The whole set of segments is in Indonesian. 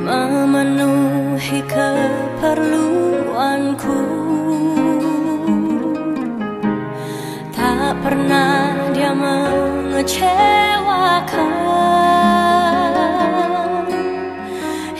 memenuhi keperluanku. Tak pernah Dia mengecewakan.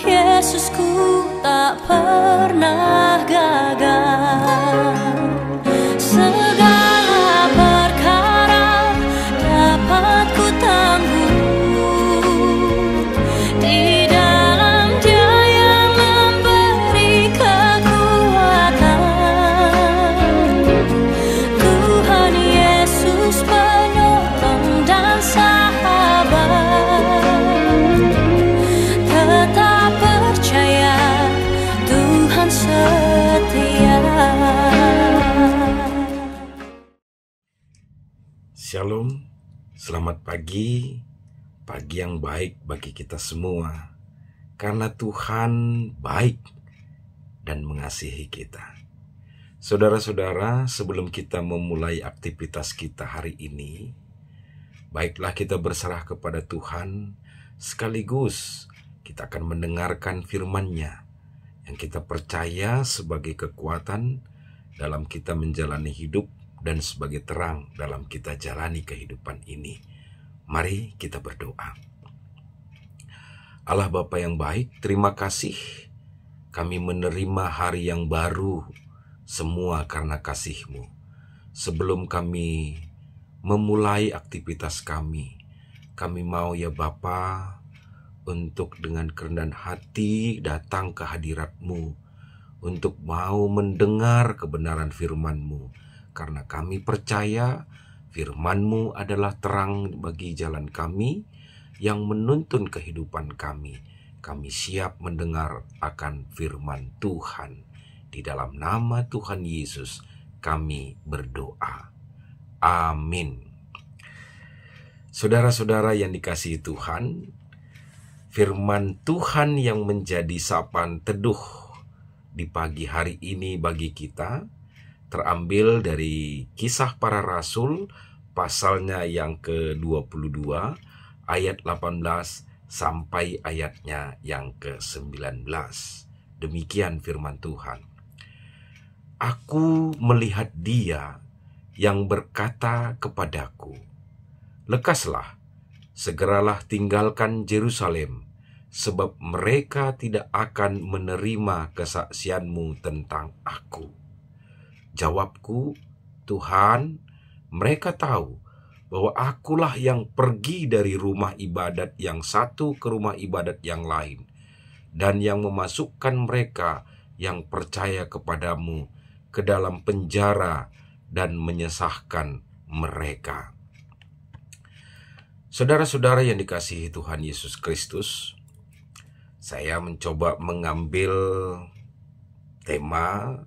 Yesusku tak pernah gagal. Segala perkara dapat ku tanggung di dalam Dia yang memberi kekuatan. Tuhan Yesus penolong dan sahabat. Tetap percaya, Tuhan setia. Shalom, selamat pagi yang baik bagi kita semua, karena Tuhan baik dan mengasihi kita. Saudara-saudara, sebelum kita memulai aktivitas kita hari ini, baiklah kita berserah kepada Tuhan, sekaligus kita akan mendengarkan firman-Nya yang kita percaya sebagai kekuatan dalam kita menjalani hidup dan sebagai terang dalam kita jalani kehidupan ini. Mari kita berdoa. Allah Bapa yang baik, terima kasih kami menerima hari yang baru, semua karena kasih-Mu. Sebelum kami memulai aktivitas kami mau ya Bapa, untuk dengan kerendahan hati datang ke hadirat-Mu, untuk mau mendengar kebenaran firman-Mu. Karena kami percaya firman-Mu adalah terang bagi jalan kami yang menuntun kehidupan kami. Kami siap mendengar akan firman Tuhan. Di dalam nama Tuhan Yesus kami berdoa. Amin. Saudara-saudara yang dikasihi Tuhan, firman Tuhan yang menjadi sapaan teduh di pagi hari ini bagi kita terambil dari Kisah Para Rasul pasalnya yang ke-22 ayat 18 sampai ayatnya yang ke-19. Demikian firman Tuhan. Aku melihat Dia yang berkata kepadaku, lekaslah, segeralah tinggalkan Yerusalem, sebab mereka tidak akan menerima kesaksianmu tentang aku. Jawabku, Tuhan, mereka tahu bahwa akulah yang pergi dari rumah ibadat yang satu ke rumah ibadat yang lain, dan yang memasukkan mereka yang percaya kepadamu ke dalam penjara dan menyesahkan mereka. Saudara-saudara yang dikasihi Tuhan Yesus Kristus, saya mencoba mengambil tema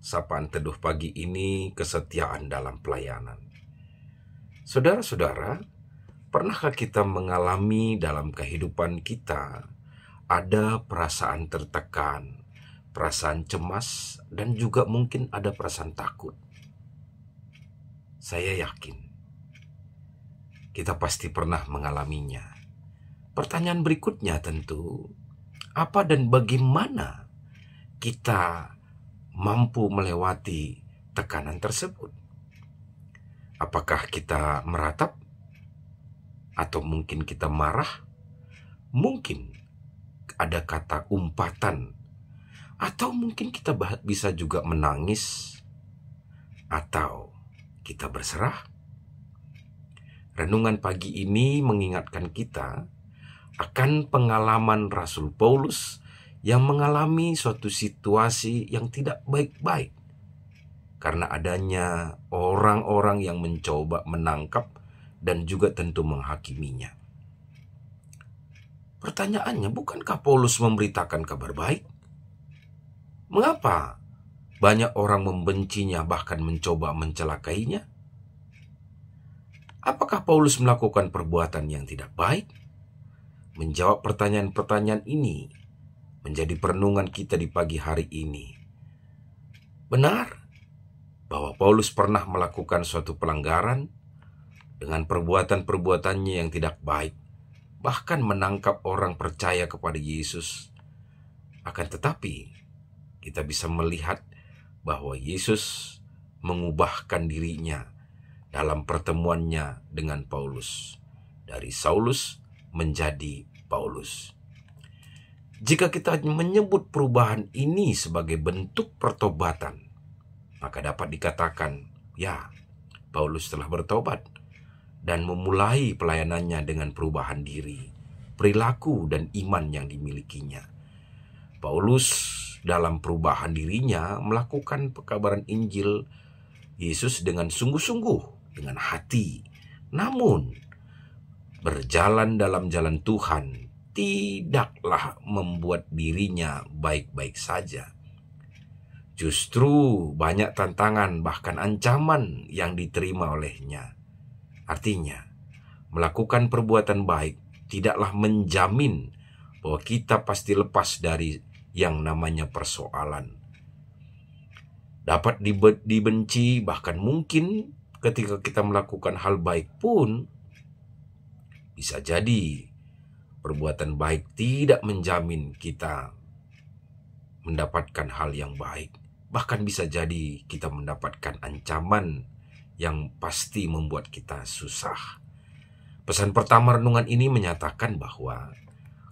sapaan teduh pagi ini, kesetiaan dalam pelayanan. Saudara-saudara, pernahkah kita mengalami dalam kehidupan kita ada perasaan tertekan, perasaan cemas, dan juga mungkin ada perasaan takut? Saya yakin kita pasti pernah mengalaminya. Pertanyaan berikutnya tentu, apa dan bagaimana kita mampu melewati tekanan tersebut? Apakah kita meratap? Atau mungkin kita marah? Mungkin ada kata umpatan? Atau mungkin kita bisa juga menangis? Atau kita berserah? Renungan pagi ini mengingatkan kita akan pengalaman Rasul Paulus yang mengalami suatu situasi yang tidak baik-baik karena adanya orang-orang yang mencoba menangkap dan juga tentu menghakiminya. Pertanyaannya, bukankah Paulus memberitakan kabar baik? Mengapa banyak orang membencinya bahkan mencoba mencelakainya? Apakah Paulus melakukan perbuatan yang tidak baik? Menjawab pertanyaan-pertanyaan ini menjadi perenungan kita di pagi hari ini. Benar bahwa Paulus pernah melakukan suatu pelanggaran dengan perbuatan-perbuatannya yang tidak baik, bahkan menangkap orang percaya kepada Yesus Akan tetapi, kita bisa melihat bahwa Yesus mengubahkan dirinya dalam pertemuannya dengan Paulus. Dari Saulus menjadi Paulus. Jika kita menyebut perubahan ini sebagai bentuk pertobatan, maka dapat dikatakan, ya, Paulus telah bertobat dan memulai pelayanannya dengan perubahan diri, perilaku, dan iman yang dimilikinya. Paulus dalam perubahan dirinya melakukan pekabaran Injil Yesus dengan sungguh-sungguh, dengan hati. Namun, berjalan dalam jalan Tuhan tidaklah membuat dirinya baik-baik saja. Justru banyak tantangan bahkan ancaman yang diterima olehnya. Artinya, melakukan perbuatan baik tidaklah menjamin bahwa kita pasti lepas dari yang namanya persoalan. Dapat dibenci, bahkan mungkin ketika kita melakukan hal baik pun, bisa jadi perbuatan baik tidak menjamin kita mendapatkan hal yang baik. Bahkan bisa jadi kita mendapatkan ancaman yang pasti membuat kita susah. Pesan pertama renungan ini menyatakan bahwa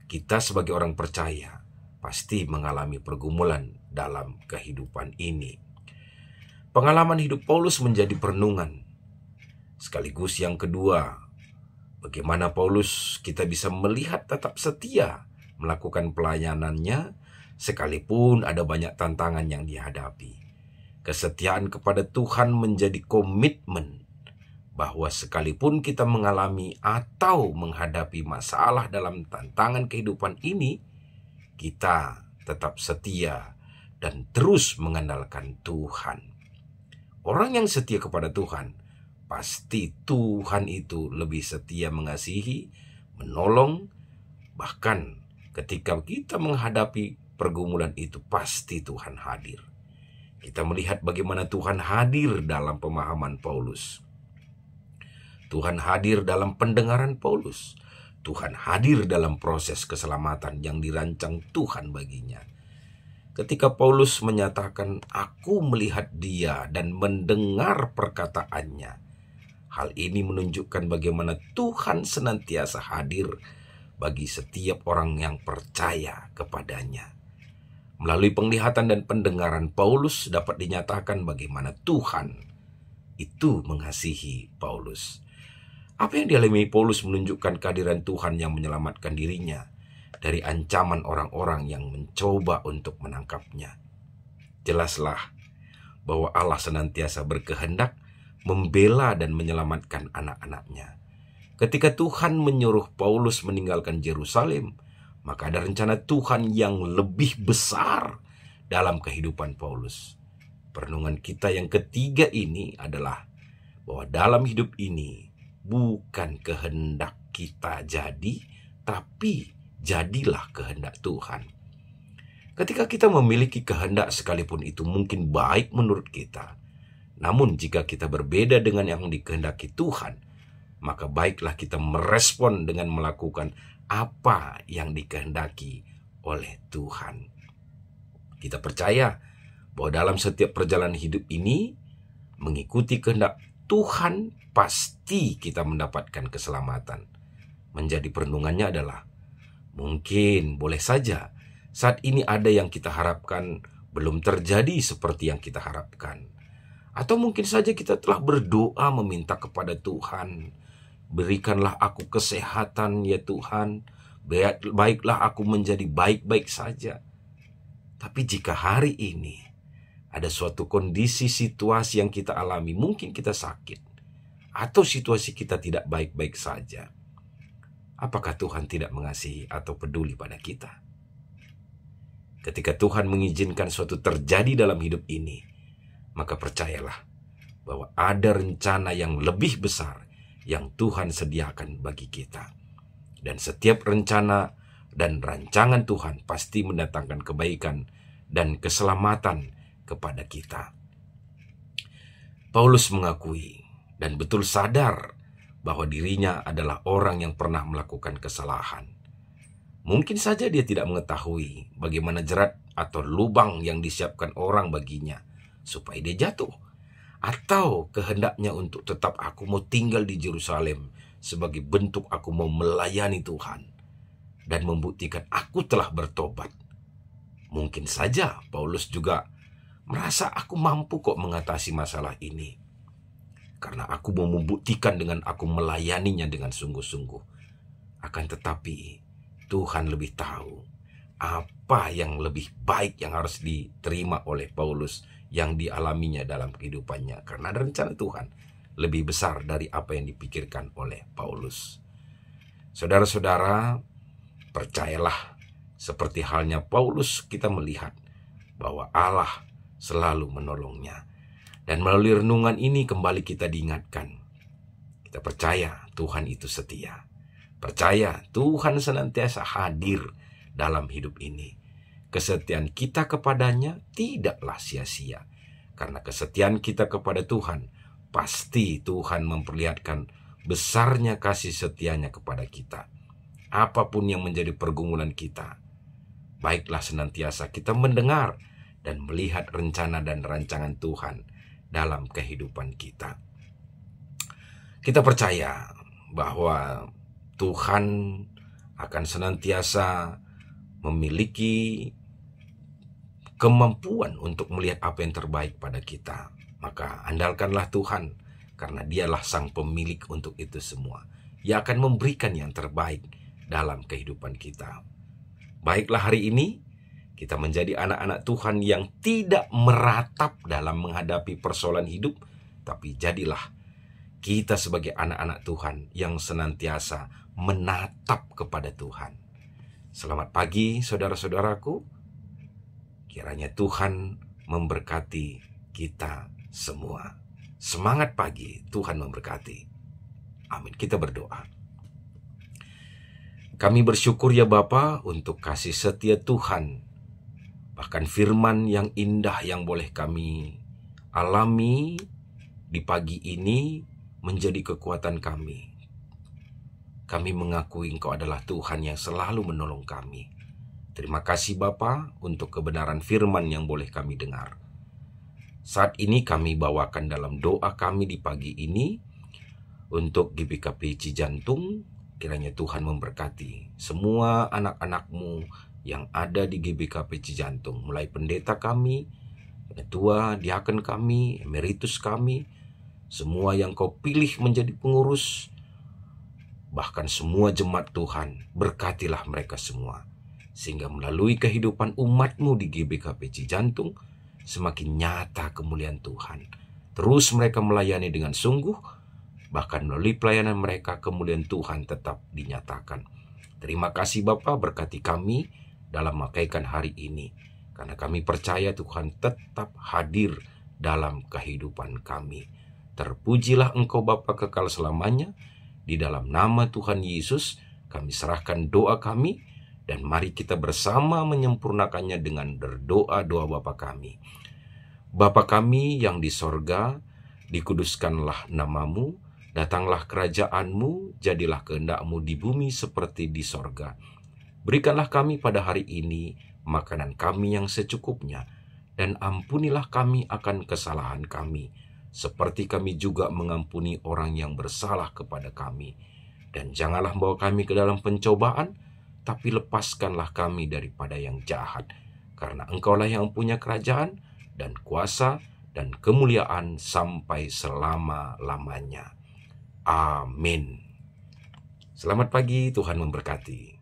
kita sebagai orang percaya pasti mengalami pergumulan dalam kehidupan ini. Pengalaman hidup Paulus menjadi perenungan. Sekaligus yang kedua, bagaimana Paulus kita bisa melihat tetap setia melakukan pelayanannya sekalipun ada banyak tantangan yang dihadapi. Kesetiaan kepada Tuhan menjadi komitmen bahwa sekalipun kita mengalami atau menghadapi masalah dalam tantangan kehidupan ini, kita tetap setia dan terus mengandalkan Tuhan. Orang yang setia kepada Tuhan, pasti Tuhan itu lebih setia mengasihi, menolong, bahkan ketika kita menghadapi pergumulan itu pasti Tuhan hadir. Kita melihat bagaimana Tuhan hadir dalam pemahaman Paulus. Tuhan hadir dalam pendengaran Paulus. Tuhan hadir dalam proses keselamatan yang dirancang Tuhan baginya. Ketika Paulus menyatakan, "Aku melihat dia dan mendengar perkataannya." Hal ini menunjukkan bagaimana Tuhan senantiasa hadir bagi setiap orang yang percaya kepadanya. Melalui penglihatan dan pendengaran Paulus dapat dinyatakan bagaimana Tuhan itu mengasihi Paulus. Apa yang dialami Paulus menunjukkan kehadiran Tuhan yang menyelamatkan dirinya dari ancaman orang-orang yang mencoba untuk menangkapnya. Jelaslah bahwa Allah senantiasa berkehendak membela dan menyelamatkan anak-anaknya. Ketika Tuhan menyuruh Paulus meninggalkan Yerusalem, maka ada rencana Tuhan yang lebih besar dalam kehidupan Paulus. Perenungan kita yang ketiga ini adalah bahwa dalam hidup ini bukan kehendak kita jadi, tapi jadilah kehendak Tuhan. Ketika kita memiliki kehendak sekalipun itu mungkin baik menurut kita, namun jika kita berbeda dengan yang dikehendaki Tuhan, maka baiklah kita merespon dengan melakukan apa yang dikehendaki oleh Tuhan. Kita percaya bahwa dalam setiap perjalanan hidup ini, mengikuti kehendak Tuhan, pasti kita mendapatkan keselamatan. Menjadi perenungannya adalah, mungkin boleh saja saat ini ada yang kita harapkan belum terjadi seperti yang kita harapkan. Atau mungkin saja kita telah berdoa meminta kepada Tuhan, berikanlah aku kesehatan ya Tuhan, baiklah aku menjadi baik-baik saja. Tapi jika hari ini ada suatu kondisi situasi yang kita alami, mungkin kita sakit, atau situasi kita tidak baik-baik saja, apakah Tuhan tidak mengasihi atau peduli pada kita? Ketika Tuhan mengizinkan suatu terjadi dalam hidup ini, maka percayalah bahwa ada rencana yang lebih besar yang Tuhan sediakan bagi kita. Dan setiap rencana dan rancangan Tuhan pasti mendatangkan kebaikan dan keselamatan kepada kita. Paulus mengakui dan betul sadar bahwa dirinya adalah orang yang pernah melakukan kesalahan. Mungkin saja dia tidak mengetahui bagaimana jerat atau lubang yang disiapkan orang baginya supaya dia jatuh. Atau kehendaknya untuk tetap aku mau tinggal di Yerusalem sebagai bentuk aku mau melayani Tuhan dan membuktikan aku telah bertobat. Mungkin saja Paulus juga merasa aku mampu kok mengatasi masalah ini, karena aku mau membuktikan dengan aku melayaninya dengan sungguh-sungguh. Akan tetapi Tuhan lebih tahu apa yang lebih baik yang harus diterima oleh Paulus yang dialaminya dalam kehidupannya, karena ada rencana Tuhan lebih besar dari apa yang dipikirkan oleh Paulus. Saudara-saudara, percayalah, seperti halnya Paulus, kita melihat bahwa Allah selalu menolongnya. Dan melalui renungan ini kembali kita diingatkan, kita percaya Tuhan itu setia. Percaya Tuhan senantiasa hadir dalam hidup ini. Kesetiaan kita kepadanya tidaklah sia-sia. Karena kesetiaan kita kepada Tuhan, pasti Tuhan memperlihatkan besarnya kasih setianya kepada kita. Apapun yang menjadi pergumulan kita, baiklah senantiasa kita mendengar dan melihat rencana dan rancangan Tuhan dalam kehidupan kita. Kita percaya bahwa Tuhan akan senantiasa memiliki kemampuan untuk melihat apa yang terbaik pada kita. Maka andalkanlah Tuhan, karena dialah sang pemilik untuk itu semua. Ia akan memberikan yang terbaik dalam kehidupan kita. Baiklah, hari ini kita menjadi anak-anak Tuhan yang tidak meratap dalam menghadapi persoalan hidup, tapi jadilah kita sebagai anak-anak Tuhan yang senantiasa menatap kepada Tuhan. Selamat pagi saudara-saudaraku. Kiranya Tuhan memberkati kita semua. Semangat pagi, Tuhan memberkati. Amin. Kita berdoa. Kami bersyukur ya Bapa untuk kasih setia Tuhan. Bahkan firman yang indah yang boleh kami alami di pagi ini menjadi kekuatan kami. Kami mengakui Engkau adalah Tuhan yang selalu menolong kami. Terima kasih Bapa untuk kebenaran firman yang boleh kami dengar. Saat ini kami bawakan dalam doa kami di pagi ini untuk GBKP Cijantung. Kiranya Tuhan memberkati semua anak-anak-Mu yang ada di GBKP Cijantung, mulai pendeta kami, ketua, diaken kami, emeritus kami, semua yang Kau pilih menjadi pengurus, bahkan semua jemaat Tuhan, berkatilah mereka semua, sehingga melalui kehidupan umat-Mu di GBKP Cijantung, semakin nyata kemuliaan Tuhan. Terus mereka melayani dengan sungguh, bahkan melalui pelayanan mereka kemuliaan Tuhan tetap dinyatakan. Terima kasih Bapa, berkati kami dalam memakaikan hari ini, karena kami percaya Tuhan tetap hadir dalam kehidupan kami. Terpujilah Engkau Bapa kekal selamanya. Di dalam nama Tuhan Yesus kami serahkan doa kami, dan mari kita bersama menyempurnakannya dengan berdoa doa Bapa kami. Bapa kami yang di sorga, dikuduskanlah namamu, datanglah kerajaan-Mu, jadilah kehendak-Mu di bumi seperti di sorga. Berikanlah kami pada hari ini makanan kami yang secukupnya, dan ampunilah kami akan kesalahan kami, seperti kami juga mengampuni orang yang bersalah kepada kami. Dan janganlah membawa kami ke dalam pencobaan, tapi lepaskanlah kami daripada yang jahat. Karena Engkaulah yang punya kerajaan dan kuasa dan kemuliaan sampai selama-lamanya. Amin. Selamat pagi, Tuhan memberkati.